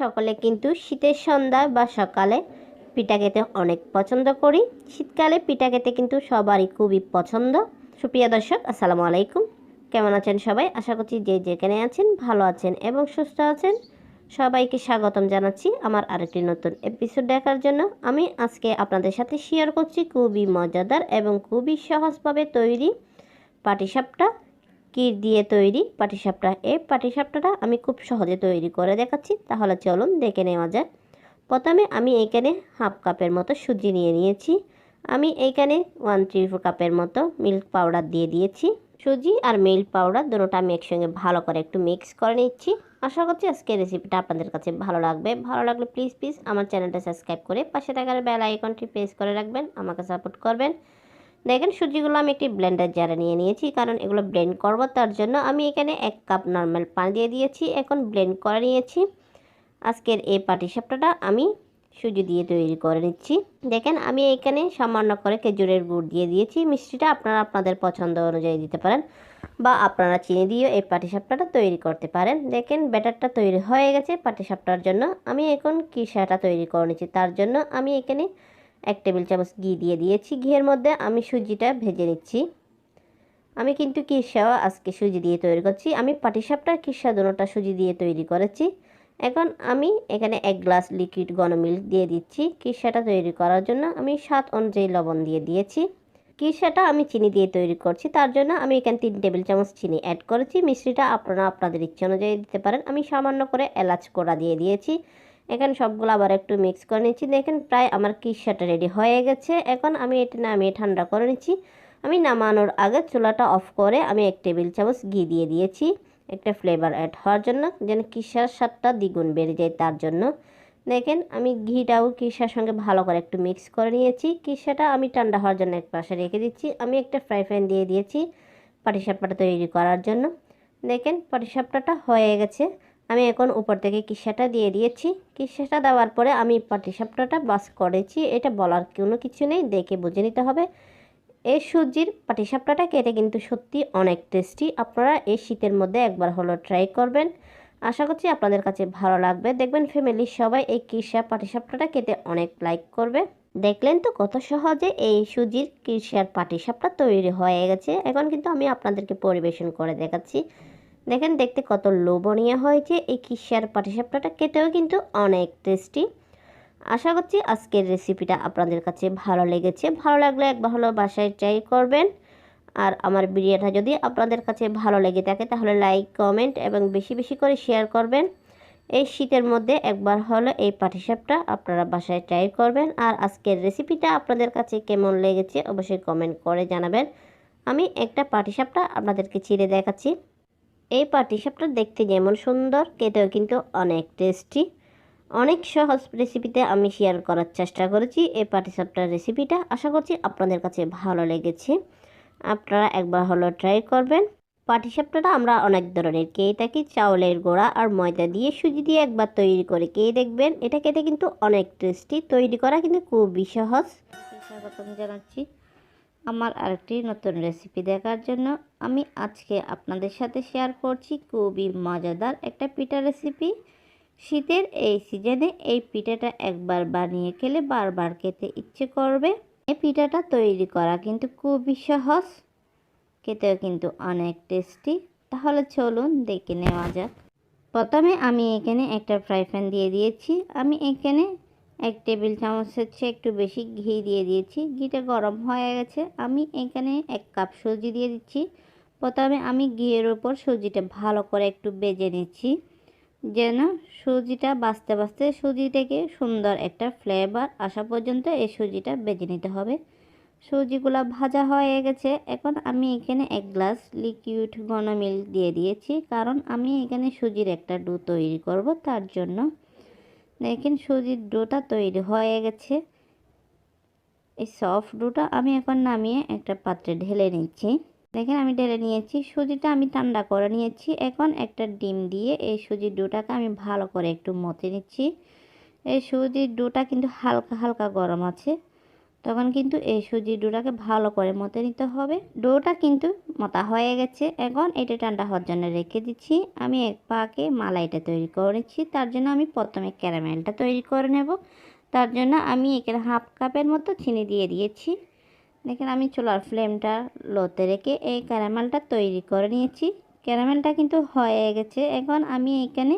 সকলে কিন্তু শীতের সন্ধ্যা বা সকালে পিঠা খেতে অনেক পছন্দ করি। শীতকালে পিঠা খেতে কিন্তু সবারই খুবই পছন্দ। সুপ্রিয় দর্শক, আসসালামু আলাইকুম। কেমন আছেন সবাই? আশা করছি যে যেখানে আছেন ভালো আছেন এবং সুস্থ আছেন। সবাইকে স্বাগতম জানাচ্ছি আমার আরেকটি নতুন এপিসোড দেখার জন্য। আমি আজকে আপনাদের সাথে শেয়ার করছি খুবই মজাদার এবং খুবই সহজভাবে তৈরি পাটিসাপটা। ক্ষীর দিয়ে তৈরি পাটিসাপটা। এই পাটিসাপটাটা আমি খুব সহজে তৈরি করে দেখাচ্ছি, তাহলে চলুন দেখে নেওয়া যাক। প্রথমে আমি এইখানে হাফ কাপের মতো সুজি নিয়ে নিয়েছি। আমি এইখানে 1/3 কাপের মতো মিল্ক পাউডার দিয়ে দিয়েছি। সুজি আর মিল্ক পাউডার দুটোটা আমি একসঙ্গে ভালো করে একটু মিক্স করে নিচ্ছি। আশা করছি আজকের রেসিপিটা আপনাদের কাছে ভালো লাগবে। ভালো লাগলে প্লিজ আমার চ্যানেলটা সাবস্ক্রাইব করে পাশে থাকার বেল আইকনটি প্রেস করে রাখবেন, আমাকে সাপোর্ট করবেন। দেখেন সুজিগুলো আমি একটি ব্লেন্ডার জারে নিয়ে নিয়েছি, কারণ এগুলো ব্লেন্ড করব, তার জন্য আমি এখানে 1 কাপ নর্মাল পানি দিয়ে দিয়েছি। এখন ব্লেন্ড করে নিয়েছি। আজকের এই পাটিসাপটাটা আমি সুজি দিয়ে তৈরি করে নিচ্ছি। দেখেন আমি এখানে সামান্য করে খেজুরের গুড় দিয়ে দিয়েছি। মিষ্টিটা আপনারা আপনাদের পছন্দ অনুযায়ী দিতে পারেন, বা আপনারা চিনি দিয়েও এই পাটিসাপটাটা তৈরি করতে পারেন। দেখেন ব্যাটারটা তৈরি হয়ে গেছে পাটিসাপটার জন্য। আমি এখন কিসাটা তৈরি করে নিচ্ছি। তার জন্য আমি এখানে 1 টেবিল চামচ ঘি দিয়ে দিয়েছি। ঘিয়ের মধ্যে আমি সুজিটা ভেজে নিচ্ছি। আমি কিন্তু কিসাও আজকে সুজি দিয়ে তৈরি করছি। আমি পাটিসাপটার কিসা দুটোটা সুজি দিয়ে তৈরি করেছি। এখন আমি এখানে 1 গ্লাস লিকুইড ঘন মিল্ক দিয়ে দিচ্ছি। কিসাটা তৈরি করার জন্য আমি স্বাদ অনুযায়ী লবণ দিয়ে দিয়েছি। কিসাটা আমি চিনি দিয়ে তৈরি করছি, তার জন্য আমি এখানে 3 টেবিল চামচ চিনি অ্যাড করেছি। মিষ্টিটা আপনারা আপনাদের ইচ্ছা অনুযায়ী দিতে পারেন। আমি সামান্য করে এলাচ কোড়া দিয়ে দিয়েছি। এখানে সবগুলো আবার একটু মিক্স করে নিচ্ছি। দেখেন প্রায় আমার কিসাটা রেডি হয়ে গেছে। এখন আমি এটা নামিয়ে ঠান্ডা করে নিচ্ছি। আমি নামানোর আগে চুলাটা অফ করে আমি 1 টেবিল চামচ ঘি দিয়ে দিয়েছি, একটা ফ্লেভার অ্যাড হওয়ার জন্য, যেন কিসার স্বাদটা দ্বিগুণ বেড়ে যায় তার জন্য। দেখেন আমি ঘিটাও কিসার সঙ্গে ভালো করে একটু মিক্স করে নিয়েছি। কিসাটা আমি ঠান্ডা হওয়ার জন্য এক পাশে রেখে দিচ্ছি। আমি একটা ফ্রাই প্যান দিয়ে দিয়েছি পাটিসাপটা তৈরি করার জন্য। দেখেন পাটিসাপটাটা হয়ে গেছে। আমি এখন উপর থেকে কিসাটা দিয়ে দিয়েছি। কিসাটা দেওয়ার পরে আমি পাটিসাপটাটা বাস করেছি, এটা বলার কোনো কিছু নেই, দেখে বুঝে নিতে হবে। এই সুজির পাটিসাপটাটা খেতে কিন্তু সত্যি অনেক টেস্টি। আপনারা এই শীতের মধ্যে একবার হলো ট্রাই করবেন। আশা করছি আপনাদের কাছে ভালো লাগবে। দেখবেন ফ্যামিলির সবাই এই কিসা পাটিসাপটাটা খেতে অনেক লাইক করবে। দেখলেন তো কত সহজে এই সুজির কিসার পাটিসাপটা তৈরি হয়ে গেছে। এখন কিন্তু আমি আপনাদেরকে পরিবেশন করে দেখাচ্ছি। দেখেন দেখতে কত লোভনীয় হয়েছে। এই কিসার পাটিসাপটাটা খেতেও কিন্তু অনেক টেস্টি। আশা করছি আজকের রেসিপিটা আপনাদের কাছে ভালো লেগেছে। ভালো লাগলে একবার হলো বাসায় ট্রাই করবেন। আর আমার ভিডিওটা যদি আপনাদের কাছে ভালো লেগে থাকে তাহলে লাইক, কমেন্ট এবং বেশি করে শেয়ার করবেন। এই শীতের মধ্যে একবার হলো এই পাটিসাপটা আপনারা বাসায় ট্রাই করবেন। আর আজকের রেসিপিটা আপনাদের কাছে কেমন লেগেছে অবশ্যই কমেন্ট করে জানাবেন। আমি একটা পাটিসাপটা আপনাদেরকে ছিঁড়ে দেখাচ্ছি। এই পাটিসাপটা দেখতে যেমন সুন্দর, খেতেও কিন্তু অনেক টেস্টি। অনেক সহজ রেসিপিতে আমি শেয়ার করার চেষ্টা করেছি এই পাটিসাপটার রেসিপিটা। আশা করছি আপনাদের কাছে ভালো লেগেছে। আপনারা একবার হলো ট্রাই করবেন। পাটিসাপটাটা আমরা অনেক ধরনের খেয়ে থাকি, চাউলের গুঁড়া আর ময়দা দিয়ে, সুজি দিয়ে একবার তৈরি করে খেয়ে দেখবেন। এটা খেতে কিন্তু অনেক টেস্টি, তৈরি করা কিন্তু খুবই সহজ। স্বাগতম জানাচ্ছি আমার আরেকটি নতুন রেসিপি দেখার জন্য। আমি আজকে আপনাদের সাথে শেয়ার করছি খুবই মজাদার একটা পিঠা রেসিপি। শীতের এই সিজনে এই পিঠাটা একবার বানিয়ে খেলে বারবার খেতে ইচ্ছে করবে। এই পিঠাটা তৈরি করা কিন্তু খুবই সহজ, খেতেও কিন্তু অনেক টেস্টি। তাহলে চলুন দেখে নেওয়া যাক। প্রথমে আমি এখানে একটা ফ্রাই প্যান দিয়ে দিয়েছি। আমি এখানে 1 টেবিল চামচের চেয়ে একটু বেশি ঘি দিয়ে দিয়েছি। ঘিটা গরম হয়ে গেছে। আমি এখানে 1 কাপ সুজি দিয়ে দিচ্ছি। প্রথমে আমি ঘিয়ের উপর সুজিটা ভালো করে একটু ভেজে নিচ্ছি, যেন সুজিটা বাছতে সুজি থেকে সুন্দর একটা ফ্লেভার আসা পর্যন্ত এই সুজিটা ভেজে নিতে হবে। সুজিগুলো ভাজা হয়ে গেছে। এখন আমি এখানে 1 গ্লাস লিকুইড ঘন মিল্ক দিয়ে দিয়েছি, কারণ আমি এখানে সুজির একটা ডো তৈরি করব, তার জন্য। দেখেন সুজির ডোটা তৈরি হয়ে গেছে। এই সফট ডোটা আমি এখন নামিয়ে একটা পাত্রে ঢেলে নিচ্ছি। দেখেন আমি ঢেলে নিয়েছি। সুজিটা আমি ঠান্ডা করে নিয়েছি। এখন একটা ডিম দিয়ে এই সুজির ডোটাকে আমি ভালো করে একটু মথে নিচ্ছি। এই সুজির ডোটা কিন্তু হালকা গরম আছে, তখন কিন্তু এই সুজির ডোটাকে ভালো করে মতে নিতে হবে। ডোটা কিন্তু মতা হয়ে গেছে, এখন এটা ঠান্ডা হওয়ার জন্য রেখে দিচ্ছি। আমি এক পাকে মালাইটা তৈরি করে নিচ্ছি। তার জন্য আমি প্রথমে ক্যারামেলটা তৈরি করে নেব। তার জন্য আমি এখানে হাফ কাপের মতো চিনি দিয়ে দিয়েছি। দেখেন আমি চুলার ফ্লেমটা লোতে রেখে এই ক্যারামেলটা তৈরি করে নিয়েছি। ক্যারামেলটা কিন্তু হয়ে গেছে। এখন আমি এখানে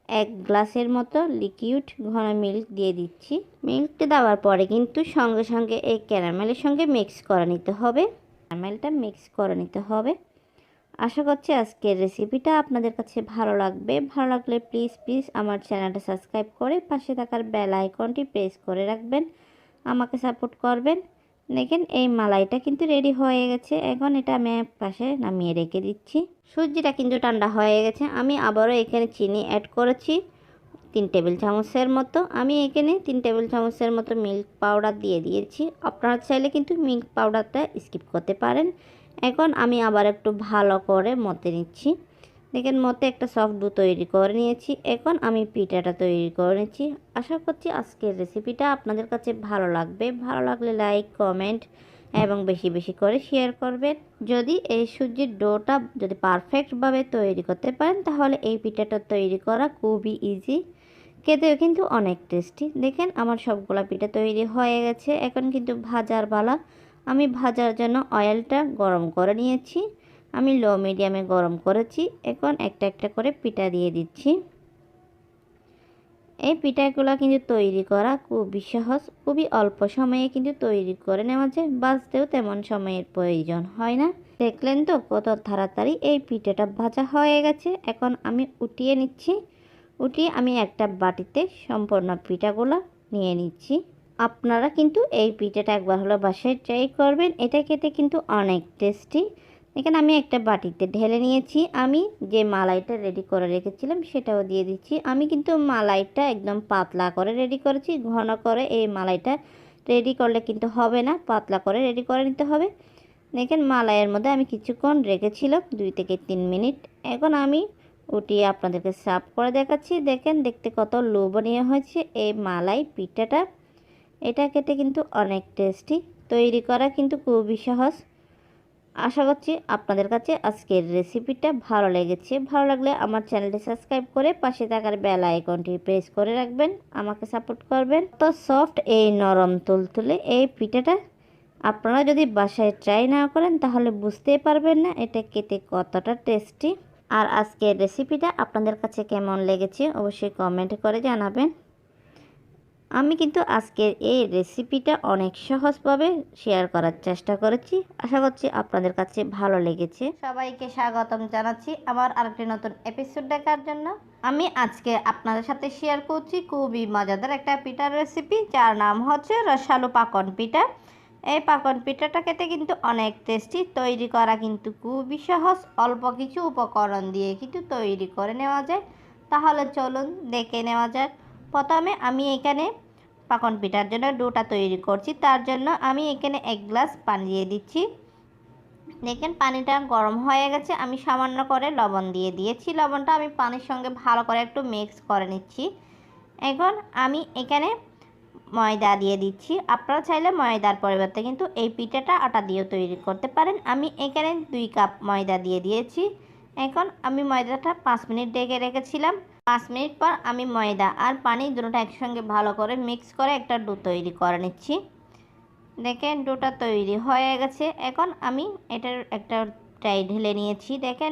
1 গ্লাসের মতো লিকুইড ঘন মিল্ক দিয়ে দিচ্ছি। মিল্কটা দেওয়ার পরে কিন্তু সঙ্গে সঙ্গে এই ক্যারামেলের সঙ্গে মিক্স করে নিতে হবে। ক্যারামেলটা মিক্স করে নিতে হবে। আশা করছি আজকের রেসিপিটা আপনাদের কাছে ভালো লাগবে। ভালো লাগলে প্লিজ আমার চ্যানেলটা সাবস্ক্রাইব করে পাশে থাকার বেল আইকনটি প্রেস করে রাখবেন, আমাকে সাপোর্ট করবেন। দেখেন এই মালাইটা কিন্তু রেডি হয়ে গেছে। এখন এটা আমি পাশে নামিয়ে রেখে দিচ্ছি। সুজিটা কিন্তু ঠান্ডা হয়ে গেছে। আমি আবারও এখানে চিনি অ্যাড করেছি 3 টেবিল চামচের মতো। আমি এখানে 3 টেবিল চামচের মতো মিল্ক পাউডার দিয়ে দিয়েছি। আপনারা চাইলে কিন্তু মিল্ক পাউডারটা স্কিপ করতে পারেন। এখন আমি আবার একটু ভালো করে মতে নিচ্ছি। দেখেন মতে একটা সফট ডো তৈরি করে নিয়েছি। এখন আমি পিঠাটা তৈরি করে নিচ্ছি। আশা করছি আজকের রেসিপিটা আপনাদের কাছে ভালো লাগবে। ভালো লাগলে লাইক, কমেন্ট এবং বেশি বেশি করে শেয়ার করবেন। যদি এই সুজির ডোটা যদি পারফেক্টভাবে তৈরি করতে পারেন তাহলে এই পিঠাটা তৈরি করা খুবই ইজি, খেতেও কিন্তু অনেক টেস্টি। দেখেন আমার সবগুলা পিঠা তৈরি হয়ে গেছে। এখন কিন্তু ভাজার পালা। আমি ভাজার জন্য অয়েলটা গরম করে নিয়েছি। আমি লো মিডিয়ামে গরম করেছি। এখন একটা একটা করে পিঠা দিয়ে দিচ্ছি। এই পিঠাগুলো কিন্তু তৈরি করা খুবই সহজ, খুবই অল্প সময়ে কিন্তু তৈরি করে নেওয়া যায়। বাজতেও তেমন সময়ের প্রয়োজন হয় না। দেখলেন তো কত তাড়াতাড়ি এই পিঠাটা ভাজা হয়ে গেছে। এখন আমি উঠিয়ে নিচ্ছি। উঠিয়ে আমি একটা বাটিতে সম্পূর্ণ পিঠাগুলো নিয়ে নিচ্ছি। আপনারা কিন্তু এই পিঠাটা একবার হলো বাসায় ট্রাই করবেন। এটা খেতে কিন্তু অনেক টেস্টি। এখানে আমি একটা বাটিতে ঢেলে নিয়েছি। আমি যে মালাইটা রেডি করে রেখেছিলাম সেটাও দিয়ে দিচ্ছি। আমি কিন্তু মালাইটা একদম পাতলা করে রেডি করেছি। ঘন করে এই মালাইটা রেডি করলে কিন্তু হবে না, পাতলা করে রেডি করে নিতে হবে। দেখেন মালাইয়ের মধ্যে আমি কিছুক্ষণ রেখেছিলাম 2 থেকে 3 মিনিট। এখন আমি উঠিয়ে আপনাদেরকে সার্ভ করে দেখাচ্ছি। দেখেন দেখতে কত লোভনীয় হয়েছে এই মালাই পিঠাটা। এটা খেতে কিন্তু অনেক টেস্টি, তৈরি করা কিন্তু খুবই সহজ। আশা করছি আপনাদের কাছে আজকের রেসিপিটা ভালো লেগেছে। ভালো লাগলে আমার চ্যানেলটি সাবস্ক্রাইব করে পাশে থাকার বেল আইকনটি প্রেস করে রাখবেন, আমাকে সাপোর্ট করবেন। তো সফট এই নরম তুলতুলে এই পিঠাটা আপনারা যদি বাসায় ট্রাই না করেন তাহলে বুঝতেই পারবেন না এটা খেতে কতটা টেস্টি। আর আজকের রেসিপিটা আপনাদের কাছে কেমন লেগেছে অবশ্যই কমেন্ট করে জানাবেন। আমি কিন্তু আজকের এই রেসিপিটা অনেক সহজভাবে শেয়ার করার চেষ্টা করেছি। আশা করছি আপনাদের কাছে ভালো লেগেছে। সবাইকে স্বাগতম জানাচ্ছি আমার আরেকটি নতুন এপিসোড দেখার জন্য। আমি আজকে আপনাদের সাথে শেয়ার করছি খুবই মজাদার একটা পিঠার রেসিপি, যার নাম হচ্ছে রসালো পাকন পিঠা। এই পাকন পিঠাটা খেতে কিন্তু অনেক টেস্টি, তৈরি করা কিন্তু খুবই সহজ। অল্প কিছু উপকরণ দিয়ে কিন্তু তৈরি করে নেওয়া যায়। তাহলে চলুন দেখে নেওয়া যাক। প্রথমে আমি এখানে পাকন পিঠার জন্য ডোটা তৈরি করছি। তার জন্য আমি এখানে 1 গ্লাস পানি দিয়ে দিচ্ছি। দেখেন পানিটা গরম হয়ে গেছে। আমি সামান্য করে লবণ দিয়ে দিয়েছি। লবণটা আমি পানির সঙ্গে ভালো করে একটু মিক্স করে নিচ্ছি। এখন আমি এখানে ময়দা দিয়ে দিচ্ছি। আপনারা চাইলে ময়দার পরিবর্তে কিন্তু এই পিঠাটা আটা দিয়েও তৈরি করতে পারেন। আমি এখানে 2 কাপ ময়দা দিয়ে দিয়েছি। এখন আমি ময়দাটা 5 মিনিট ঢেকে রেখেছিলাম। 5 মিনিট পর আমি ময়দা আর পানি দুটোটা একসঙ্গে ভালো করে মিক্স করে একটা ডো তৈরি করে নিচ্ছি। দেখেন ডোটা তৈরি হয়ে গেছে। এখন আমি এটার একটা ট্রাই ঢেলে নিয়েছি। দেখেন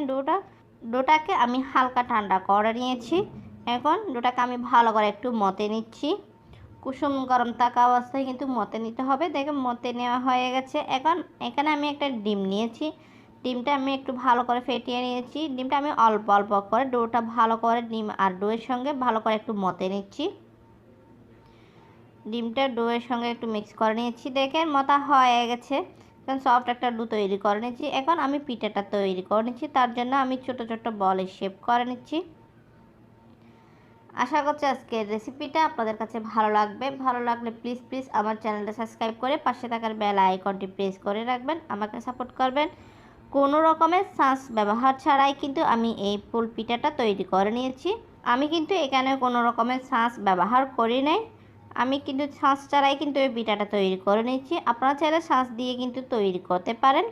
ডোটাকে আমি হালকা ঠান্ডা করে নিয়েছি। এখন ডোটাকে আমি ভালো করে একটু মতে নিচ্ছি। কুসুম গরম থাকা অবস্থায় কিন্তু মতে নিতে হবে। দেখেন মতে নেওয়া হয়ে গেছে। এখন এখানে আমি একটা ডিম নিয়েছি। ডিমটা আমি একটু ভালো করে ফেটিয়ে নিয়েছি। ডিমটা আমি অল্প অল্প করে ডোটা ভালো করে ডিম আর ডোয়ের সঙ্গে ভালো করে একটু মতে নিচ্ছি। ডিমটা ডোয়ের সঙ্গে একটু মিক্স করে নিয়েছি। দেখেন মতা হয়ে গেছে। এখন সফট একটা ডো তৈরি করে নিচ্ছি। এখন আমি পিঠাটা তৈরি করে নিচ্ছি। তার জন্য আমি ছোট ছোট বলের শেপ করে নিচ্ছি। আশা করছি আজকের রেসিপিটা আপনাদের কাছে ভালো লাগবে। ভালো লাগলে প্লিজ আমার চ্যানেলটা সাবস্ক্রাইব করে পাশে থাকার বেল আইকনটি প্রেস করে রাখবেন, আমাকে সাপোর্ট করবেন। কোনো রকমের সস ব্যবহার ছাড়াই কিন্তু আমি এই ফুল পিঠাটা তৈরি করে নিয়েছি। আমি কিন্তু এখানে কোনো রকমের সস ব্যবহার করি নাই। আমি কিন্তু ছাঁচ ছাড়াই কিন্তু এই পিঠাটা তৈরি করে নিচ্ছি। আপনারা চাইলে ছাঁচ দিয়ে কিন্তু তৈরি করতে পারেন।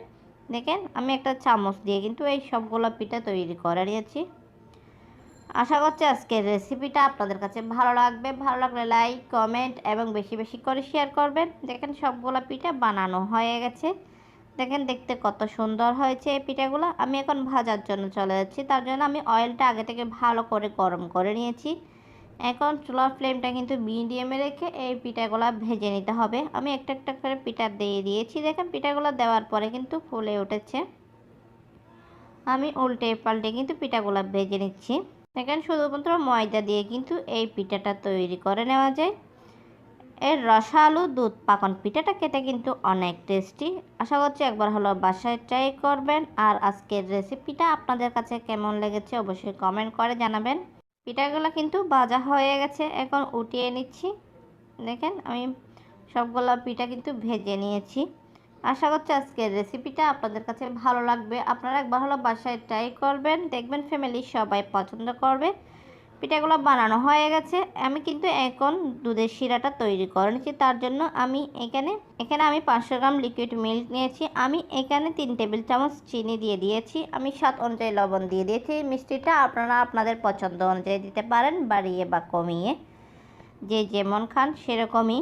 দেখেন আমি একটা চামচ দিয়ে কিন্তু এই সবগুলো পিঠা তৈরি করে নিয়েছি। আশা করছি আজকের রেসিপিটা আপনাদের কাছে ভালো লাগবে। ভালো লাগলে লাইক, কমেন্ট এবং বেশি বেশি করে শেয়ার করবেন। দেখেন সবগুলো পিঠা বানানো হয়ে গেছে। দেখেন দেখতে কত সুন্দর হয়েছে এই পিঠাগুলো। আমি এখন ভাজার জন্য চলে যাচ্ছি। তার জন্য আমি অয়েলটা আগে থেকে ভালো করে গরম করে নিয়েছি। এখন চুলার ফ্লেমটা কিন্তু মিডিয়ামে রেখে এই পিঠাগুলো ভেজে নিতে হবে। আমি একটা একটা করে পিঠা দিয়ে দিয়েছি। দেখেন পিঠাগুলো দেওয়ার পরে কিন্তু ফুলে উঠেছে। আমি উল্টে পাল্টে কিন্তু পিঠাগুলো ভেজে নিচ্ছি। দেখেন শুধুমাত্র ময়দা দিয়ে কিন্তু এই পিঠাটা তৈরি করে নেওয়া যায়। এর রসালো দুধ পাকন পিঠাটা খেতে কিন্তু অনেক টেস্টি। আশা করছি একবার হলো বাসায় ট্রাই করবেন। আর আজকের রেসিপিটা আপনাদের কাছে কেমন লেগেছে অবশ্যই কমেন্ট করে জানাবেন। পিঠাগুলো কিন্তু ভাজা হয়ে গেছে, এখন উঠিয়ে নিচ্ছি। দেখেন আমি সবগুলো পিঠা কিন্তু ভেজে নিয়েছি। আশা করছি আজকের রেসিপিটা আপনাদের কাছে ভালো লাগবে। আপনারা একবার হলো বাসায় ট্রাই করবেন, দেখবেন ফ্যামিলির সবাই পছন্দ করবে। পিঠাগুলো বানানো হয়ে গেছে। আমি কিন্তু এখন দুধের শিরাটা তৈরি করে নিচ্ছি। তার জন্য আমি এখানে আমি 500 গ্রাম লিকুইড মিল্ক নিয়েছি। আমি এখানে 3 টেবিল চামচ চিনি দিয়ে দিয়েছি। আমি স্বাদ অনুযায়ী লবণ দিয়ে দিয়েছি। মিষ্টিটা আপনারা আপনাদের পছন্দ অনুযায়ী দিতে পারেন, বাড়িয়ে বা কমিয়ে, যে যেমন খান সেরকমই।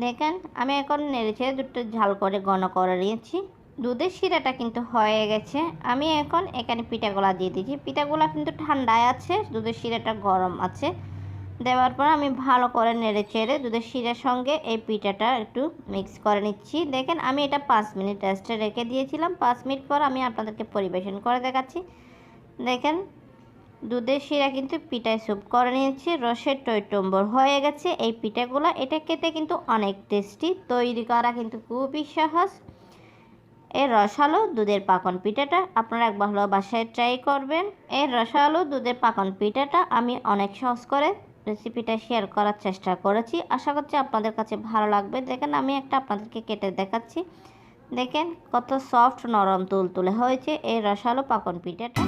দেখেন আমি এখন নেড়েচেড়ে দুধটা ঝাল করে ঘন করে নিয়েছি। দুধের শিরাটা কিন্তু হয়ে গেছে। আমি এখন এখানে পিঠাগুলা দিয়ে দিয়েছি। পিঠাগুলা কিন্তু ঠান্ডায় আছে, দুধের শিরাটা গরম আছে। দেওয়ার পর আমি ভালো করে নেড়েচেড়ে দুধের শিরার সঙ্গে এই পিঠাটা একটু মিক্স করে নিচ্ছি। দেখেন আমি এটা 5 মিনিট রেস্টে রেখে দিয়েছিলাম। 5 মিনিট পর আমি আপনাদেরকে পরিবেশন করে দেখাচ্ছি। দেখেন দুধের শিরা কিন্তু পিঠায় স্যুপ করে নিয়েছি, রসের টইটম্বর হয়ে গেছে এই পিঠাগুলো। এটা খেতে কিন্তু অনেক টেস্টি, তৈরি করা কিন্তু খুবই সহজ। এর রসালো দুধের পাকন পিঠাটা আপনারা একবার হলো বাসায় ট্রাই করবেন। এর রসালো দুধের পাকন পিঠাটা আমি অনেক সহজ করে রেসিপিটা শেয়ার করার চেষ্টা করেছি। আশা করছি আপনাদের কাছে ভালো লাগবে। দেখেন আমি একটা আপনাদেরকে কেটে দেখাচ্ছি। দেখেন কত সফট নরম তুলতুলে হয়েছে এই রসালো পাকন পিঠাটা।